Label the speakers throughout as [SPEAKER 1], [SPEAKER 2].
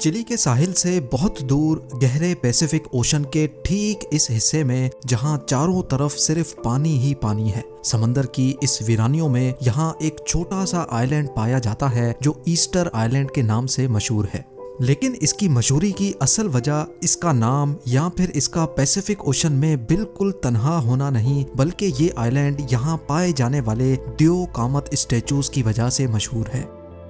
[SPEAKER 1] Chilli के साहिल से बहुत दूर गहरे पैसिफिक ओशन के ठीक इस हिस्से में जहां चारों तरफ सिर्फ पानी ही पानी है, समंदर की इस वीरानियों में यहाँ एक छोटा सा आइलैंड पाया जाता है जो ईस्टर आइलैंड के नाम से मशहूर है। लेकिन इसकी मशहूरी की असल वजह इसका नाम या फिर इसका पैसिफिक ओशन में बिल्कुल तन्हा होना नहीं, बल्कि ये आइलैंड यहाँ पाए जाने वाले ड्यो कामत स्टैचूज की वजह से मशहूर है।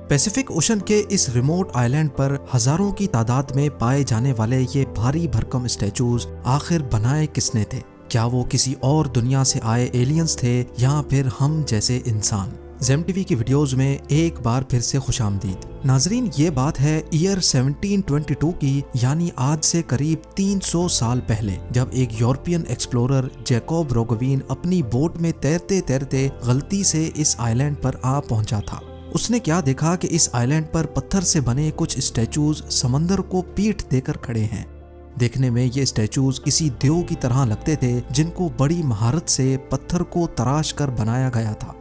[SPEAKER 1] पैसिफिक ओशन के इस रिमोट आइलैंड पर हजारों की तादाद में पाए जाने वाले ये भारी भरकम स्टैचूज आखिर बनाए किसने थे? क्या वो किसी और दुनिया से आए एलियंस थे या फिर हम जैसे इंसान? ज़ेम टीवी की वीडियोस में एक बार फिर से खुशामदीद। नाजरीन, ये बात है ईयर 1722 की, यानी आज से करीब 300 साल पहले, जब एक यूरोपियन एक्सप्लोरर जैकब रोगवीन अपनी बोट में तैरते तैरते गलती से इस आइलैंड पर आ पहुंचा था। उसने क्या देखा कि इस आइलैंड पर पत्थर से बने कुछ स्टैचूज समंदर को पीठ देकर खड़े हैं। देखने में ये स्टैचूज किसी देव की तरह लगते थे जिनको बड़ी महारत से पत्थर को तराश कर बनाया गया था।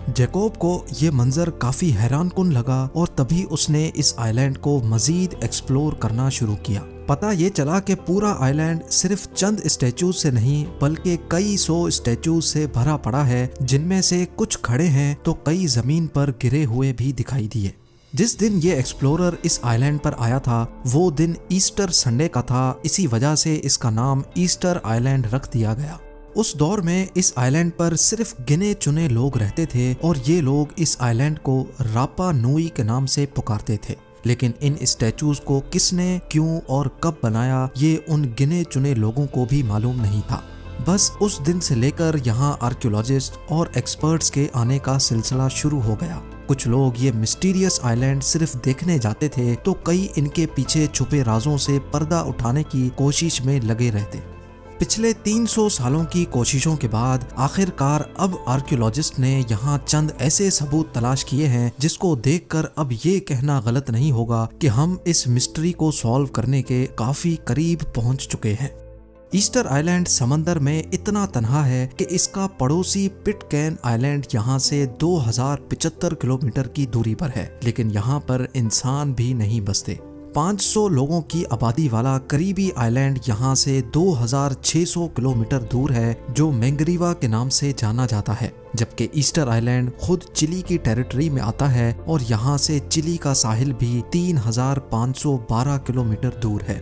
[SPEAKER 1] जैकब को ये मंजर काफी हैरानकुन लगा और तभी उसने इस आइलैंड को मजीद एक्सप्लोर करना शुरू किया। पता ये चला कि पूरा आइलैंड सिर्फ चंद स्टैचूज से नहीं बल्कि कई सौ स्टैचूज से भरा पड़ा है, जिनमें से कुछ खड़े हैं तो कई जमीन पर गिरे हुए भी दिखाई दिए। जिस दिन ये एक्सप्लोरर इस आइलैंड पर आया था वो दिन ईस्टर संडे का था, इसी वजह से इसका नाम ईस्टर आइलैंड रख दिया गया। उस दौर में इस आइलैंड पर सिर्फ गिने चुने लोग रहते थे और ये लोग इस आइलैंड को रापा नुई के नाम से पुकारते थे। लेकिन इन स्टैचूज को किसने, क्यों और कब बनाया ये उन गिने चुने लोगों को भी मालूम नहीं था। बस उस दिन से लेकर यहाँ आर्कियोलॉजिस्ट और एक्सपर्ट्स के आने का सिलसिला शुरू हो गया। कुछ लोग ये मिस्टीरियस आइलैंड सिर्फ देखने जाते थे तो कई इनके पीछे छुपे राजों से पर्दा उठाने की कोशिश में लगे रहते। पिछले 300 सालों की कोशिशों के बाद आखिरकार अब आर्कियोलॉजिस्ट ने यहाँ चंद ऐसे सबूत तलाश किए हैं जिसको देखकर अब ये कहना गलत नहीं होगा कि हम इस मिस्ट्री को सॉल्व करने के काफी करीब पहुंच चुके हैं। ईस्टर आइलैंड समंदर में इतना तन्हा है कि इसका पड़ोसी पिटकैन आइलैंड यहाँ से 2075 किलोमीटर की दूरी पर है, लेकिन यहाँ पर इंसान भी नहीं बसते। 500 लोगों की आबादी वाला करीबी आइलैंड यहाँ से 2600 किलोमीटर दूर है, जो मैंगरीवा के नाम से जाना जाता है, जबकि ईस्टर आइलैंड खुद चिली की टेरिटरी में आता है और यहाँ से चिली का साहिल भी 3512 किलोमीटर दूर है।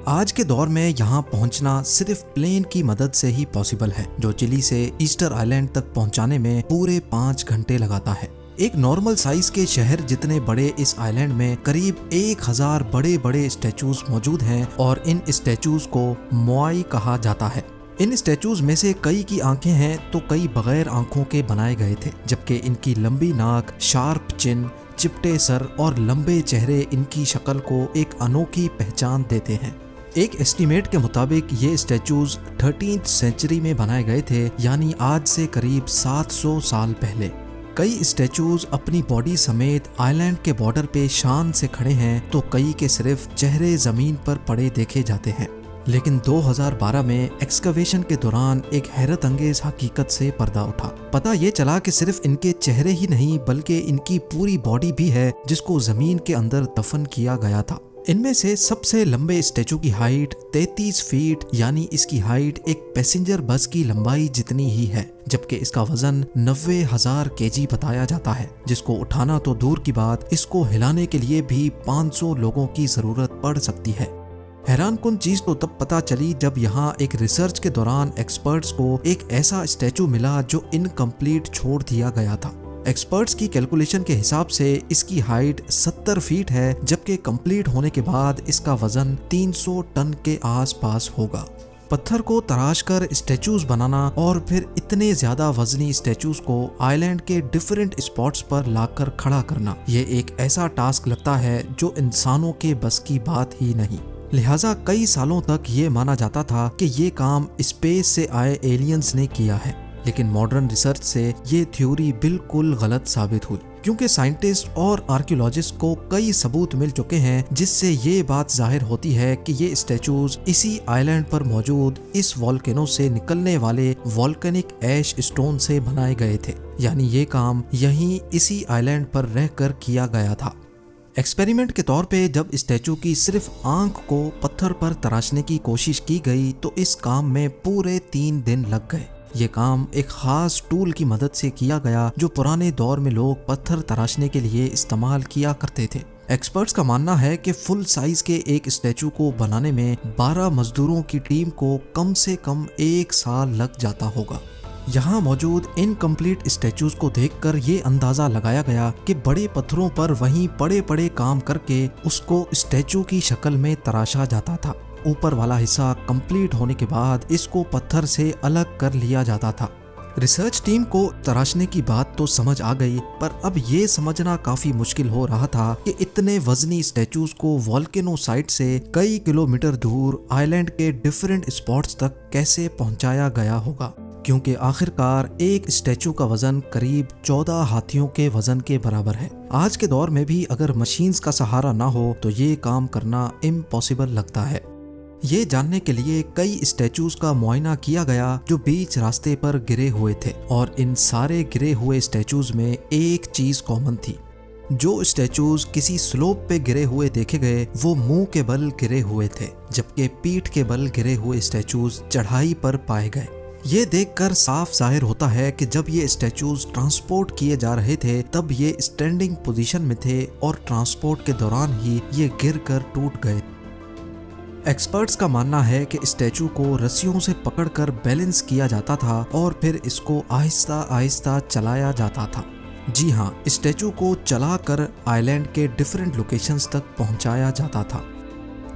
[SPEAKER 1] आज के दौर में यहाँ पहुँचना सिर्फ प्लेन की मदद से ही पॉसिबल है, जो चिली से ईस्टर आइलैंड तक पहुँचाने में पूरे 5 घंटे लगाता है। एक नॉर्मल साइज के शहर जितने बड़े इस आइलैंड में करीब 1000 बड़े बड़े स्टैचूज मौजूद हैं और इन स्टैचूज को मोआई कहा जाता है। इन स्टैचूज में से कई की आंखें हैं तो कई बगैर आंखों के बनाए गए थे, जबकि इनकी लंबी नाक, शार्प चिन, चिपटे सर और लंबे चेहरे इनकी शक्ल को एक अनोखी पहचान देते हैं। एक एस्टीमेट के मुताबिक ये स्टैचूज 13th सेंचुरी में बनाए गए थे, यानी आज से करीब 700 साल पहले। कई स्टैचूज अपनी बॉडी समेत आइलैंड के बॉर्डर पे शान से खड़े हैं तो कई के सिर्फ चेहरे जमीन पर पड़े देखे जाते हैं। लेकिन 2012 में एक्सकवेशन के दौरान एक हैरत अंगेज हकीकत से पर्दा उठा। पता ये चला कि सिर्फ इनके चेहरे ही नहीं बल्कि इनकी पूरी बॉडी भी है जिसको जमीन के अंदर दफन किया गया था। इनमें से सबसे लंबे स्टैचू की हाइट 33 फीट, यानी इसकी हाइट एक पैसेंजर बस की लंबाई जितनी ही है, जबकि इसका वजन 90,000 केजी बताया जाता है, जिसको उठाना तो दूर की बात, इसको हिलाने के लिए भी 500 लोगों की जरूरत पड़ सकती है। हैरानकुन चीज तो तब पता चली जब यहाँ एक रिसर्च के दौरान एक्सपर्ट्स को एक ऐसा स्टैचू मिला जो इनकम्प्लीट छोड़ दिया गया था। एक्सपर्ट्स की कैलकुलेशन के हिसाब से इसकी हाइट 70 फीट है, जबकि कंप्लीट होने के बाद इसका वजन 300 टन के आसपास होगा। पत्थर को तराश कर स्टैचूज बनाना और फिर इतने ज्यादा वजनी स्टैचूज को आइलैंड के डिफरेंट स्पॉट्स पर लाकर खड़ा करना, ये एक ऐसा टास्क लगता है जो इंसानों के बस की बात ही नहीं। लिहाजा कई सालों तक ये माना जाता था कि ये काम स्पेस से आए एलियंस ने किया है, लेकिन मॉडर्न रिसर्च से ये थ्योरी बिल्कुल गलत साबित हुई, क्योंकि साइंटिस्ट और आर्कियोलॉजिस्ट को कई सबूत मिल चुके हैं जिससे ये बात जाहिर होती है कि ये स्टैचूज इसी आइलैंड पर मौजूद इस वॉल्केनो से निकलने वाले वॉल्केनिक ऐश स्टोन से बनाए गए थे, यानी ये काम यहीं इसी आइलैंड पर रहकर किया गया था। एक्सपेरिमेंट के तौर पे जब स्टैचू की सिर्फ आंख को पत्थर पर तराशने की कोशिश की गई तो इस काम में पूरे 3 दिन लग गए। ये काम एक खास टूल की मदद से किया गया जो पुराने दौर में लोग पत्थर तराशने के लिए इस्तेमाल किया करते थे। एक्सपर्ट्स का मानना है कि फुल साइज के एक स्टैचू को बनाने में 12 मजदूरों की टीम को कम से कम 1 साल लग जाता होगा। यहाँ मौजूद इनकम्प्लीट स्टैचूज को देखकर ये अंदाजा लगाया गया कि बड़े पत्थरों पर वहीं बड़े बड़े काम करके उसको स्टैचू की शक्ल में तराशा जाता था। ऊपर वाला हिस्सा कंप्लीट होने के बाद इसको पत्थर से अलग कर लिया जाता था। रिसर्च टीम को तराशने की बात तो समझ आ गई, पर अब ये समझना काफी मुश्किल हो रहा था कि इतने वजनी स्टैचूज को वोल्केनो साइट से कई किलोमीटर दूर आइलैंड के डिफरेंट स्पॉट्स तक कैसे पहुंचाया गया होगा, क्योंकि आखिरकार एक स्टैचू का वजन करीब 14 हाथियों के वजन के बराबर है। आज के दौर में भी अगर मशीन्स का सहारा ना हो तो ये काम करना इम्पॉसिबल लगता है। ये जानने के लिए कई स्टैचूज का मुआयना किया गया जो बीच रास्ते पर गिरे हुए थे, और इन सारे गिरे हुए स्टैचूज में एक चीज कॉमन थी। जो स्टैचूज किसी स्लोप पे गिरे हुए देखे गए वो मुंह के बल गिरे हुए थे, जबकि पीठ के बल गिरे हुए स्टैचूज चढ़ाई पर पाए गए। ये देखकर साफ जाहिर होता है कि जब ये स्टैचूज ट्रांसपोर्ट किए जा रहे थे तब ये स्टैंडिंग पोजीशन में थे और ट्रांसपोर्ट के दौरान ही ये गिरकर टूट गए। एक्सपर्ट्स का मानना है कि स्टैचू को रस्सियों से पकड़कर बैलेंस किया जाता था और फिर इसको आहिस्ता आहिस्ता चलाया जाता था। जी हाँ, स्टैचू को चलाकर आइलैंड के डिफरेंट लोकेशंस तक पहुंचाया जाता था।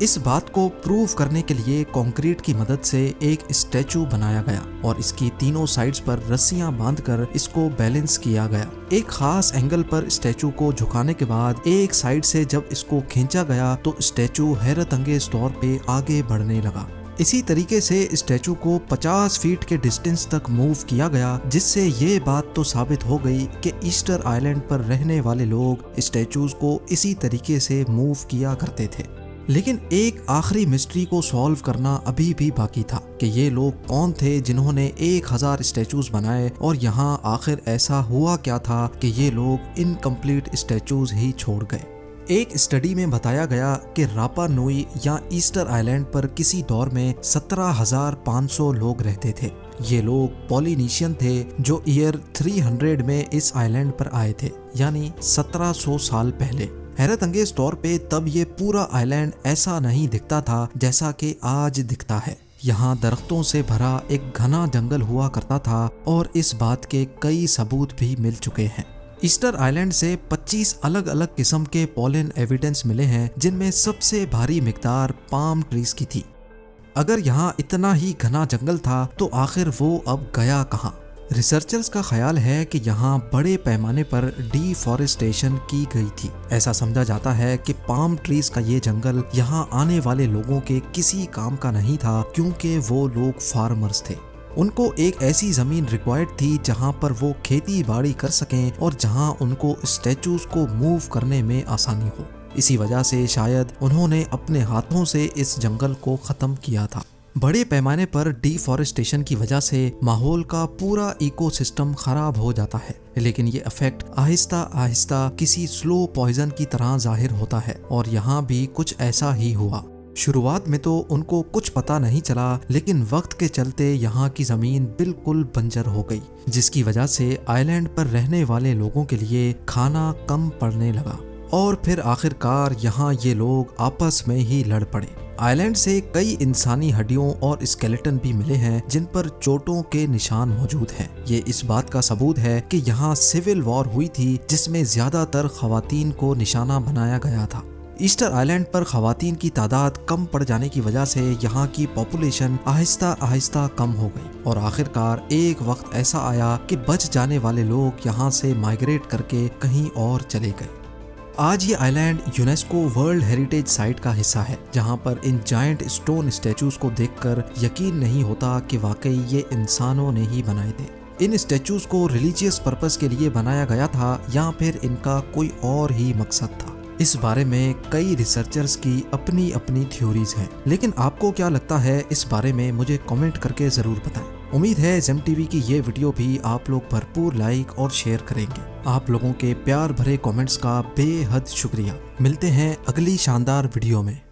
[SPEAKER 1] इस बात को प्रूव करने के लिए कंक्रीट की मदद से एक स्टैचू बनाया गया और इसकी तीनों साइड्स पर रस्सियां बांधकर इसको बैलेंस किया गया। एक खास एंगल पर स्टैचू को झुकाने के बाद एक साइड से जब इसको खींचा गया तो स्टैचू हैरत अंगेज तौर पे आगे बढ़ने लगा। इसी तरीके से स्टैचू को 50 फीट के डिस्टेंस तक मूव किया गया, जिससे ये बात तो साबित हो गई कि ईस्टर आइलैंड पर रहने वाले लोग स्टैचूज को इसी तरीके से मूव किया करते थे। लेकिन एक आखिरी मिस्ट्री को सॉल्व करना अभी भी बाकी था कि ये लोग कौन थे जिन्होंने 1000 स्टैचूज बनाए, और यहाँ आखिर ऐसा हुआ क्या था कि ये लोग इनकम्प्लीट स्टैचूज ही छोड़ गए। एक स्टडी में बताया गया कि रापा नुई या ईस्टर आइलैंड पर किसी दौर में 17,500 लोग रहते थे। ये लोग पॉलिनीशियन थे जो ईयर 300 में इस आइलैंड पर आए थे, यानी 1700 साल पहले। हैरत अंगेज तौर पे तब ये पूरा आइलैंड ऐसा नहीं दिखता था जैसा कि आज दिखता है। यहाँ दरख्तों से भरा एक घना जंगल हुआ करता था और इस बात के कई सबूत भी मिल चुके हैं। ईस्टर आइलैंड से 25 अलग अलग किस्म के पॉलन एविडेंस मिले हैं, जिनमें सबसे भारी मिकदार पाम ट्रीज की थी। अगर यहाँ इतना ही घना जंगल था तो आखिर वो अब गया कहाँ? रिसर्चर्स का ख्याल है कि यहाँ बड़े पैमाने पर डिफॉरेस्टेशन की गई थी। ऐसा समझा जाता है कि पाम ट्रीज का ये जंगल यहाँ आने वाले लोगों के किसी काम का नहीं था, क्योंकि वो लोग फार्मर्स थे। उनको एक ऐसी जमीन रिक्वायर्ड थी जहाँ पर वो खेती बाड़ी कर सकें और जहाँ उनको स्टैचूज को मूव करने में आसानी हो। इसी वजह से शायद उन्होंने अपने हाथों से इस जंगल को खत्म किया था। बड़े पैमाने पर डिफॉरेस्टेशन की वजह से माहौल का पूरा इकोसिस्टम खराब हो जाता है, लेकिन ये इफेक्ट आहिस्ता आहिस्ता किसी स्लो पॉइजन की तरह जाहिर होता है, और यहाँ भी कुछ ऐसा ही हुआ। शुरुआत में तो उनको कुछ पता नहीं चला, लेकिन वक्त के चलते यहाँ की जमीन बिल्कुल बंजर हो गई, जिसकी वजह से आइलैंड पर रहने वाले लोगों के लिए खाना कम पड़ने लगा, और फिर आखिरकार यहाँ ये लोग आपस में ही लड़ पड़े। आइलैंड से कई इंसानी हड्डियों और स्केलेटन भी मिले हैं जिन पर चोटों के निशान मौजूद हैं। ये इस बात का सबूत है कि यहाँ सिविल वॉर हुई थी, जिसमें ज्यादातर खवातीन को निशाना बनाया गया था। ईस्टर आइलैंड पर खवातीन की तादाद कम पड़ जाने की वजह से यहाँ की पॉपुलेशन आहिस्ता आहिस्ता कम हो गई, और आखिरकार एक वक्त ऐसा आया कि बच जाने वाले लोग यहाँ से माइग्रेट करके कहीं और चले गए। आज ये island UNESCO world heritage site का हिस्सा है, जहाँ पर इन जायंट स्टोन स्टैचूज को देखकर यकीन नहीं होता कि वाकई ये इंसानों ने ही बनाए थे। इन स्टैचूज को रिलीजियस पर्पस के लिए बनाया गया था या फिर इनका कोई और ही मकसद था। इस बारे में कई रिसर्चर्स की अपनी अपनी थ्योरीज हैं, लेकिन आपको क्या लगता है इस बारे में मुझे कमेंट करके जरूर बताएं। उम्मीद है जेम टीवी की ये वीडियो भी आप लोग भरपूर लाइक और शेयर करेंगे। आप लोगों के प्यार भरे कमेंट्स का बेहद शुक्रिया। मिलते हैं अगली शानदार वीडियो में।